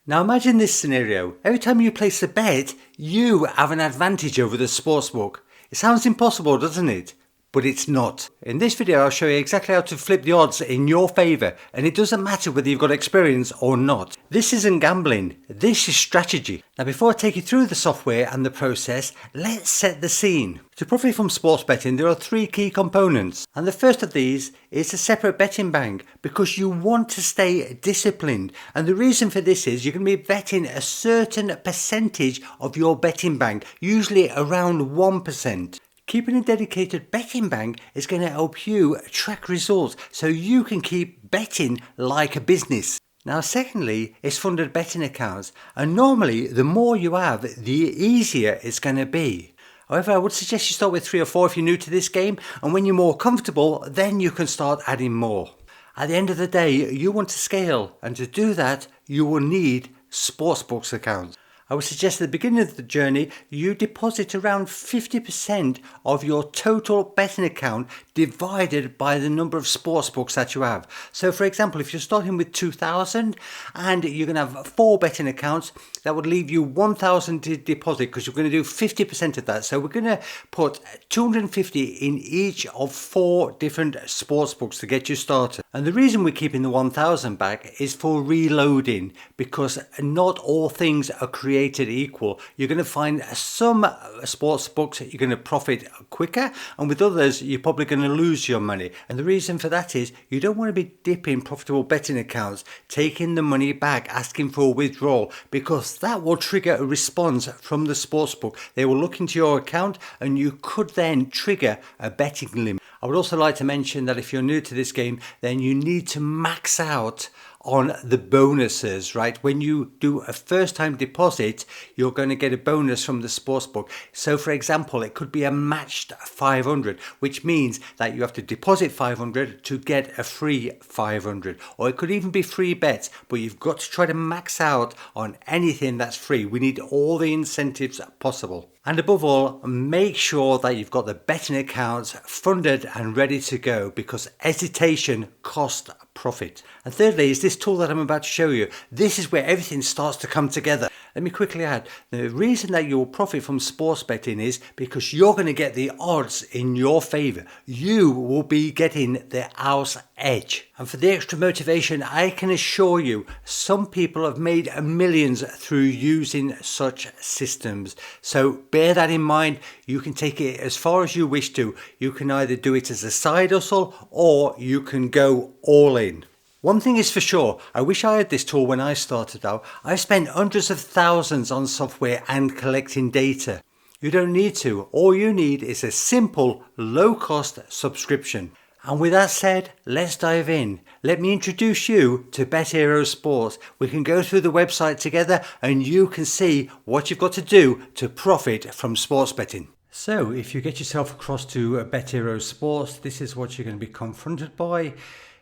Now imagine this scenario. Every time you place a bet, you have an advantage over the sportsbook. It sounds impossible, doesn't it? But it's not. In this video, I'll show you exactly how to flip the odds in your favour, and it doesn't matter whether you've got experience or not. This isn't gambling, this is strategy. Now before I take you through the software and the process, let's set the scene. To profit from sports betting, there are three key components, and the first of these is a separate betting bank, because you want to stay disciplined. And the reason for this is you're going to be betting a certain percentage of your betting bank, usually around 1%. Keeping a dedicated betting bank is going to help you track results so you can keep betting like a business. Now secondly, is funded betting accounts, and normally the more you have, the easier it's going to be. However, I would suggest you start with 3 or 4 if you're new to this game, and when you're more comfortable, then you can start adding more. At the end of the day, you want to scale, and to do that, you will need sportsbooks accounts. I would suggest at the beginning of the journey, you deposit around 50% of your total betting account divided by the number of sportsbooks that you have. So for example, if you're starting with 2,000 and you're going to have 4 betting accounts, that would leave you 1,000 to deposit because you're going to do 50% of that. So we're going to put 250 in each of 4 different sportsbooks to get you started. And the reason we're keeping the 1,000 back is for reloading, because not all things are created equal. You're going to find some sports books you're going to profit quicker, and with others you're probably going to lose your money. And the reason for that is you don't want to be dipping profitable betting accounts, taking the money back, asking for a withdrawal, because that will trigger a response from the sportsbook. They will look into your account and you could then trigger a betting limit. I would also like to mention that if you're new to this game, then you need to max out on the bonuses, right? When you do a first time deposit, you're going to get a bonus from the sportsbook. So for example, it could be a matched 500, which means that you have to deposit 500 to get a free 500, or it could even be free bets, but you've got to try to max out on anything that's free. We need all the incentives possible. And above all, make sure that you've got the betting accounts funded and ready to go, because hesitation costs profit. And thirdly is this tool that I'm about to show you. This is where everything starts to come together. Let me quickly add, the reason that you'll profit from sports betting is because you're going to get the odds in your favour. You will be getting the house edge. And for the extra motivation, I can assure you, some people have made millions through using such systems. So bear that in mind. You can take it as far as you wish to. You can either do it as a side hustle or you can go all in. One thing is for sure, I wish I had this tool when I started out. I spent hundreds of thousands on software and collecting data. You don't need to. All you need is a simple, low-cost subscription. And with that said, let's dive in. Let me introduce you to BetHeroSports. We can go through the website together and you can see what you've got to do to profit from sports betting. So if you get yourself across to BetHeroSports, this is what you're going to be confronted by.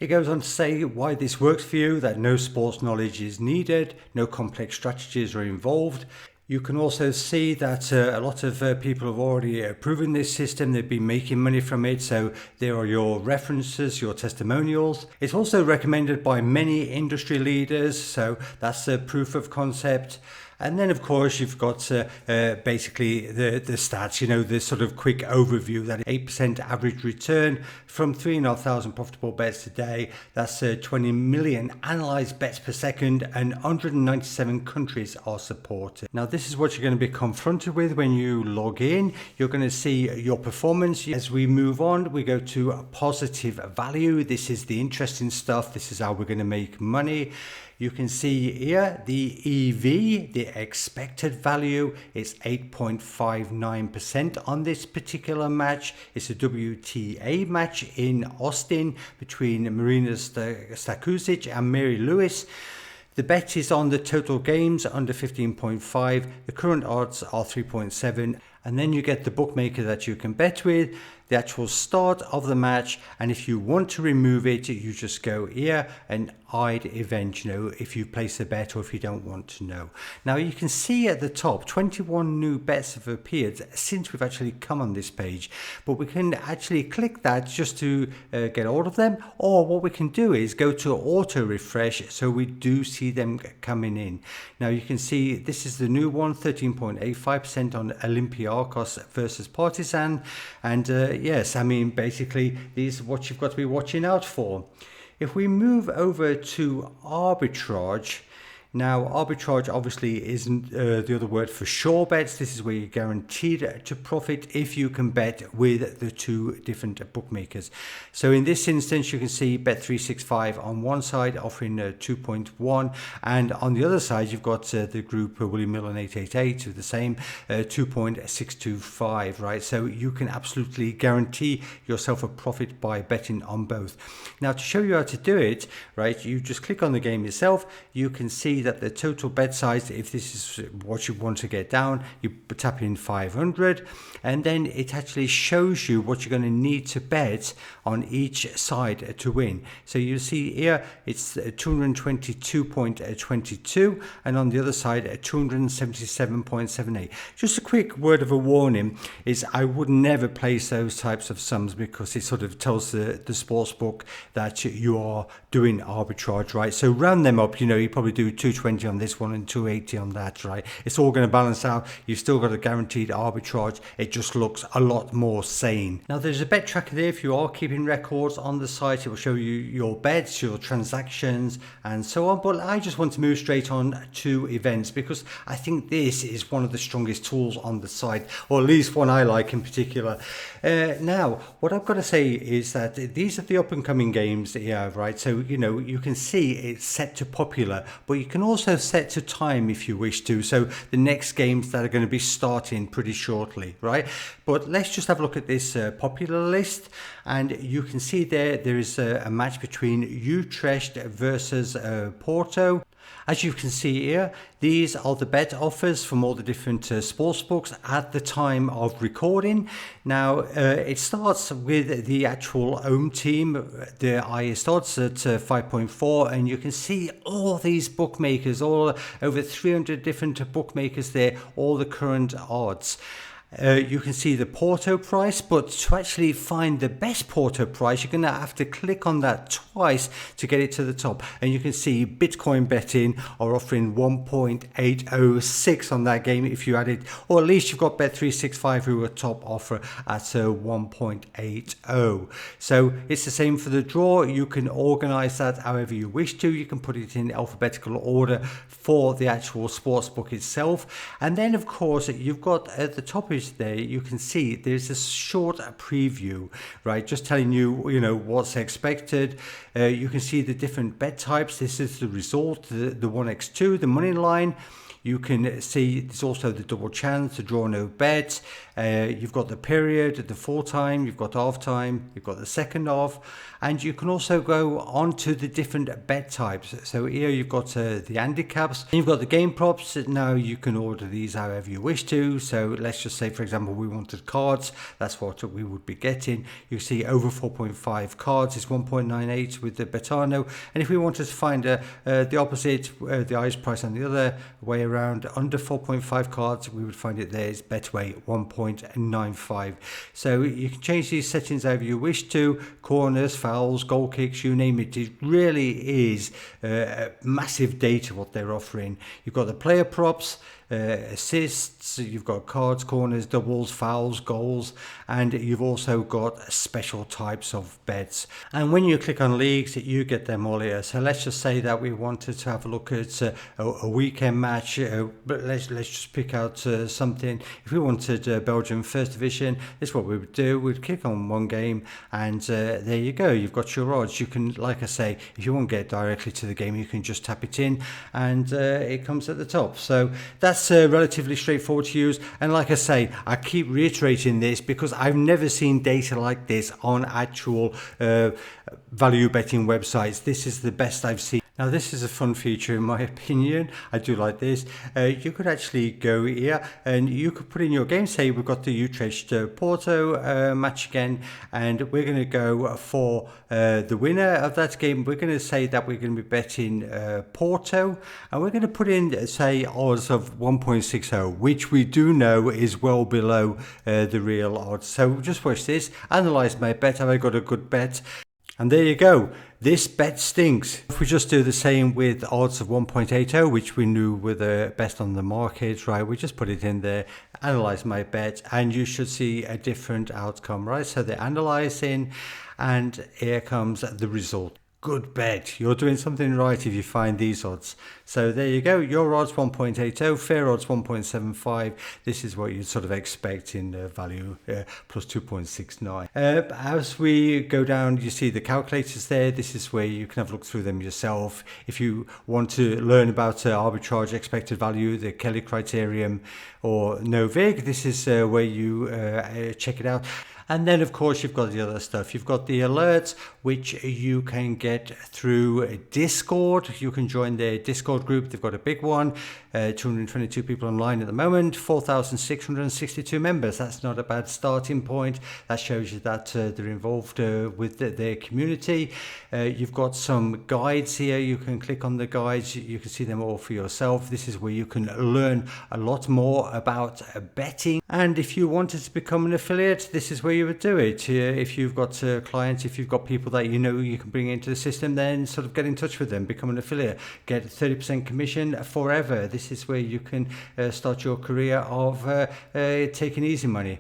It goes on to say why this works for you, that no sports knowledge is needed, no complex strategies are involved. You can also see that a lot of people have already proven this system. They've been making money from it. So there are your references, your testimonials. It's also recommended by many industry leaders. So that's a proof of concept. And then, of course, you've got basically the stats, you know, the sort of quick overview, that 8% average return from 3,500 profitable bets a day. That's 20 million analysed bets per second, and 197 countries are supported. Now, this is what you're going to be confronted with when you log in. You're going to see your performance. As we move on, we go to positive value. This is the interesting stuff. This is how we're going to make money. You can see here the EV, the expected value, is 8.59% on this particular match. It's a WTA match in Austin between Marina Stakusic and Mary Lewis. The bet is on the total games under 15.5. The current odds are 3.7. and then you get the bookmaker that you can bet with, the actual start of the match, and if you want to remove it, you just go here and hide event, if you place a bet or if you don't want to know. Now you can see at the top 21 new bets have appeared since we've actually come on this page, but we can actually click that just to get all of them, or what we can do is go to auto refresh so we do see them coming in. Now you can see this is the new one, 13.85% on Olympiacos versus Partizan, and yes, I mean basically these are what you've got to be watching out for. If we move over to arbitrage, now arbitrage obviously isn't the other word for sure bets. This is where you're guaranteed to profit if you can bet with the two different bookmakers. So in this instance you can see Bet365 on one side offering 2.1, and on the other side you've got the group William Millen 888 with the same 2.625, right? So you can absolutely guarantee yourself a profit by betting on both. Now to show you how to do it, right, you just click on the game itself. You can see that the total bet size, if this is what you want to get down, you tap in 500, and then it actually shows you what you're going to need to bet on each side to win. So you see here it's 222.22, and on the other side 277.78. Just a quick word of a warning is I would never place those types of sums, because it sort of tells the sports book that you are doing arbitrage, right? So round them up, you probably do 220 on this one and 280 on that, right? It's all going to balance out. You've still got a guaranteed arbitrage. It just looks a lot more sane. Now there's a bet tracker there. If you are keeping records on the site, it will show you your bets, your transactions and so on, but I just want to move straight on to events, because I think this is one of the strongest tools on the site, or at least one I like in particular. Now what I've got to say is that these are the up and coming games that you have, right? So you can see it's set to popular, but you can also set to time if you wish to, so the next games that are going to be starting pretty shortly, right? But let's just have a look at this popular list, and you can see there is a match between Utrecht versus Porto. As you can see here, these are the bet offers from all the different sports books at the time of recording. Now, it starts with the actual home team, the highest odds at 5.4, and you can see all these bookmakers, all over 300 different bookmakers there, all the current odds. You can see the Porto price, but to actually find the best Porto price, you're going to have to click on that twice to get it to the top. And you can see Bitcoin betting are offering 1.806 on that game if you add it, or at least you've got Bet365 who are top offer at 1.80. So it's the same for the draw. You can organize that however you wish to. You can put it in alphabetical order for the actual sportsbook itself. And then of course you've got at the top is there, you can see there's a short preview, right, just telling you what's expected. You can see the different bet types. This is the result, the 1x2, the money line. You can see there's also the double chance, the draw no bet. You've got the period, the full time, you've got half time, you've got the second half, and you can also go on to the different bet types. So here you've got the handicaps, and you've got the game props. Now you can order these however you wish to. So let's just say, for example, we wanted cards. That's what we would be getting. You see over 4.5 cards is 1.98 with the Betano, and if we wanted to find the opposite, the highest price on the other way around, under 4.5 cards, we would find it there is Betway 1.95. So you can change these settings however you wish to. Corners, fouls, goal kicks, you name it. It really is massive data what they're offering. You've got the player props, assists, you've got cards, corners, doubles, fouls, goals, and you've also got special types of bets. And when you click on leagues, you get them all here. So let's just say that we wanted to have a look at a weekend match, but let's just pick out something. If we wanted Belgium First Division, this is what we would do. We'd click on one game, and there you go. You've got your odds. You can, like I say, if you want to get directly to the game, you can just tap it in, and it comes at the top. So that's relatively straightforward to use. And like I say, I keep reiterating this because I've never seen data like this on actual value betting websites. This is the best I've seen. Now this is a fun feature in my opinion. I do like this. You could actually go here and you could put in your game. Say we've got the Utrecht Porto match again, and we're going to go for the winner of that game. We're going to say that we're going to be betting Porto, and we're going to put in, say, odds of 1.60, which we do know is well below the real odds. So just watch this, analyze my bet. Have I got a good bet? And there you go. This bet stinks. If we just do the same with odds of 1.80, which we knew were the best on the market, right? We just put it in there, analyze my bet, and you should see a different outcome, right? So they're analyzing, and here comes the result. Good bet. You're doing something right if you find these odds. So there you go. Your odds 1.80, fair odds 1.75. This is what you'd sort of expect in value, plus 2.69. As we go down, you see the calculators there. This is where you can have a look through them yourself. If you want to learn about arbitrage, expected value, the Kelly criterion, or no vig, this is where you check it out. And then, of course, you've got the other stuff. You've got the alerts, which you can get through Discord. You can join their Discord group. They've got a big one, 222 people online at the moment, 4,662 members. That's not a bad starting point. That shows you that they're involved with their community. You've got some guides here. You can click on the guides. You can see them all for yourself. This is where you can learn a lot more about betting. And if you wanted to become an affiliate, this is where you would do it. If you've got clients, if you've got people that you know you can bring into the system, then sort of get in touch with them, become an affiliate, get 30% commission forever. This is where you can start your career of taking easy money.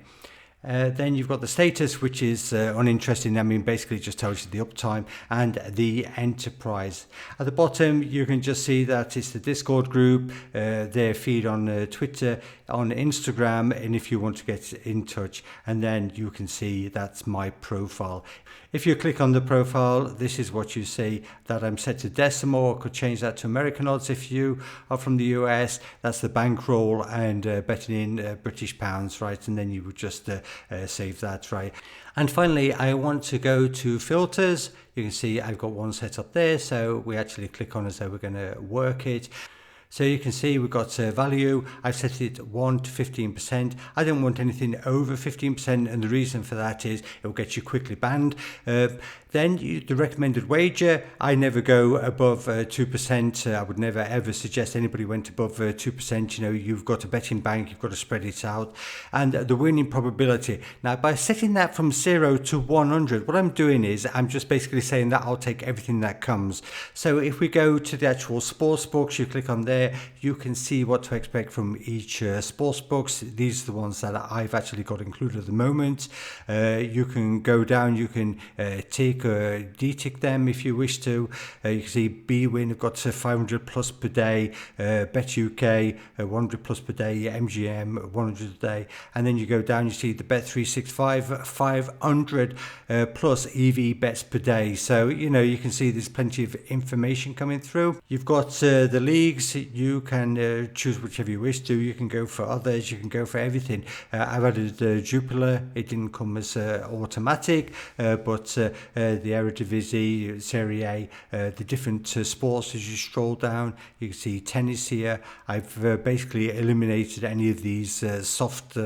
Then you've got the status, which is uninteresting. I mean, basically just tells you the uptime and the enterprise. At the bottom, you can just see that it's the Discord group, their feed on Twitter, on Instagram, and if you want to get in touch, and then you can see that's my profile. If you click on the profile, this is what you see, that I'm set to decimal. I could change that to American odds if you are from the US. That's the bankroll and betting in British pounds, right? And then you would just save that, right? And finally, I want to go to filters. You can see I've got one set up there. So we actually click on as though we're going to work it. So you can see we've got value. I've set it 1 to 15%. I don't want anything over 15%, and the reason for that is it will get you quickly banned. Then the recommended wager, I never go above 2%. I would never ever suggest anybody went above 2%. You know, you've got a betting bank, you've got to spread it out. And the winning probability. Now, by setting that from 0 to 100, what I'm doing is I'm just basically saying that I'll take everything that comes. So if we go to the actual sports books, you click on there, you can see what to expect from each sports books. These are the ones that I've actually got included at the moment. You can go down, you can take de-tick them if you wish to. You can see BWin have got 500 plus per day, Bet UK 100 plus per day, MGM 100 a day, and then you go down, you see the Bet365 500 plus EV bets per day. So you know, you can see there's plenty of information coming through. You've got the leagues. You can choose whichever you wish to. You can go for others, you can go for everything. I've added Jupiler. It didn't come as automatic, but the Eredivisie, Serie A, the different sports. As you stroll down, you can see tennis here. I've basically eliminated any of these soft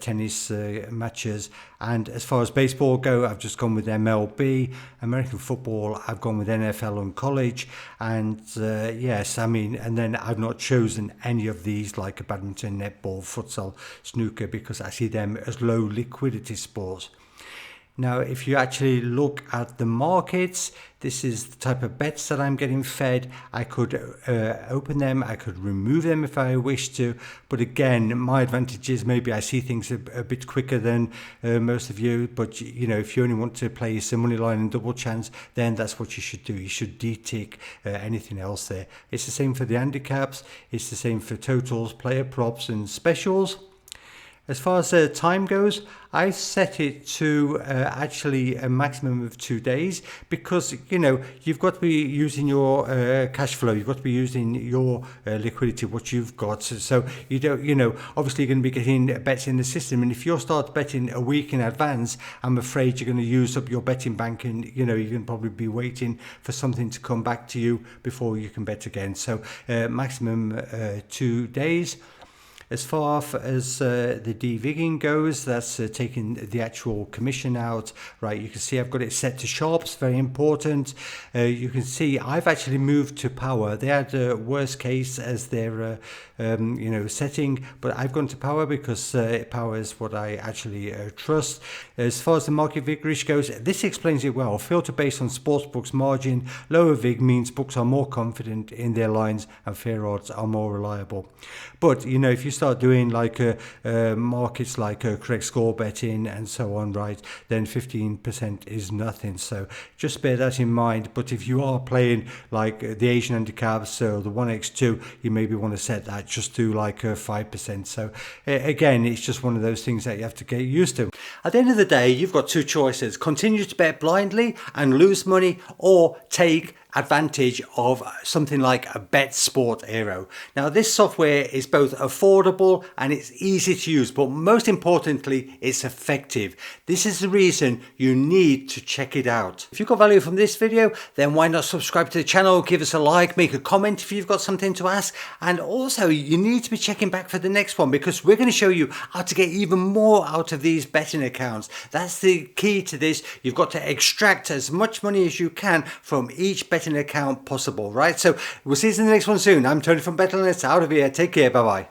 tennis matches. And as far as baseball go, I've just gone with MLB. American football, I've gone with NFL and college. And yes, I mean, and then I've not chosen any of these like badminton, netball, futsal, snooker, because I see them as low liquidity sports. Now, if you actually look at the markets, this is the type of bets that I'm getting fed. I could open them, I could remove them if I wish to. But again, my advantage is maybe I see things a bit quicker than most of you. But, you know, if you only want to play some money line and double chance, then that's what you should do. You should de-tick anything else there. It's the same for the handicaps. It's the same for totals, player props and specials. As far as time goes, I set it to actually a maximum of 2 days, because you've got to be using your cash flow, you've got to be using your liquidity, what you've got. So you don't, obviously you're going to be getting bets in the system, and if you start betting a week in advance, I'm afraid you're going to use up your betting bank, and you're going to probably be waiting for something to come back to you before you can bet again. So maximum 2 days. As far as the devigging goes, that's taking the actual commission out. Right, you can see I've got it set to sharps, very important. You can see I've actually moved to power. They had worst case as their setting, but I've gone to power because power is what I actually trust. As far as the market vigorish goes, this explains it well. Filter based on sportsbooks margin. Lower vig means books are more confident in their lines and fair odds are more reliable. But if you start doing like markets like correct score betting and so on, right, then 15% is nothing. So just bear that in mind. But if you are playing like the Asian handicaps or the 1x2, you maybe want to set that just to like 5%. So again, it's just one of those things that you have to get used to. At the end of the day, you've got two choices: continue to bet blindly and lose money, or take advantage of something like a Bet Sport Aero. Now, this software is both affordable and it's easy to use, but most importantly, it's effective. This is the reason you need to check it out. If you got value from this video, then why not subscribe to the channel, give us a like, make a comment if you've got something to ask, and also you need to be checking back for the next one, because we're going to show you how to get even more out of these betting accounts. That's the key to this. You've got to extract as much money as you can from each betting account possible, right? So we'll see you in the next one soon. I'm Tony from BetHeroSports, out of here. Take care. Bye bye.